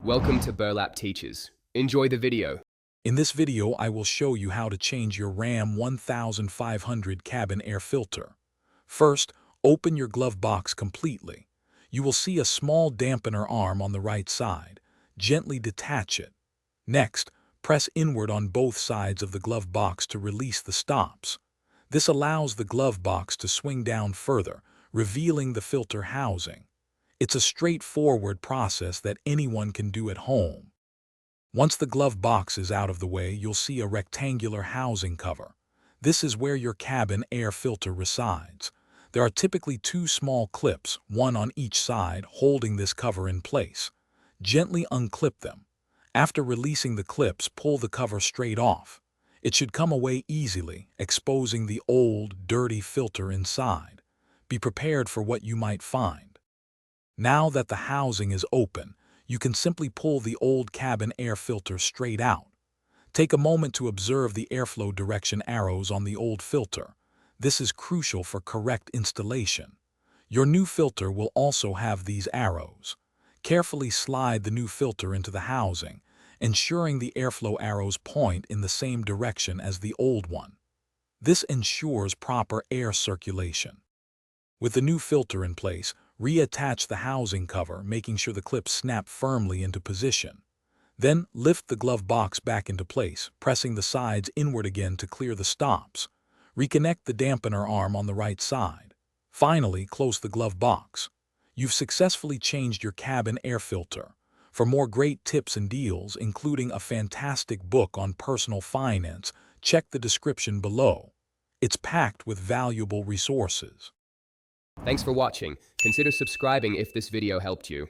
Welcome to Burlap Teachers. Enjoy the video. In this video, I will show you how to change your Ram 1500 cabin air filter. First, open your glove box completely. You will see a small dampener arm on the right side. Gently detach it. Next, press inward on both sides of the glove box to release the stops. This allows the glove box to swing down further, revealing the filter housing. It's a straightforward process that anyone can do at home. Once the glove box is out of the way, you'll see a rectangular housing cover. This is where your cabin air filter resides. There are typically two small clips, one on each side, holding this cover in place. Gently unclip them. After releasing the clips, pull the cover straight off. It should come away easily, exposing the old, dirty filter inside. Be prepared for what you might find. Now that the housing is open, you can simply pull the old cabin air filter straight out. Take a moment to observe the airflow direction arrows on the old filter. This is crucial for correct installation. Your new filter will also have these arrows. Carefully slide the new filter into the housing, ensuring the airflow arrows point in the same direction as the old one. This ensures proper air circulation. With the new filter in place, reattach the housing cover, making sure the clips snap firmly into position. Then lift the glove box back into place, pressing the sides inward again to clear the stops. Reconnect the dampener arm on the right side. Finally, close the glove box. You've successfully changed your cabin air filter. For more great tips and deals, including a fantastic book on personal finance, check the description below. It's packed with valuable resources. Thanks for watching. Consider subscribing if this video helped you.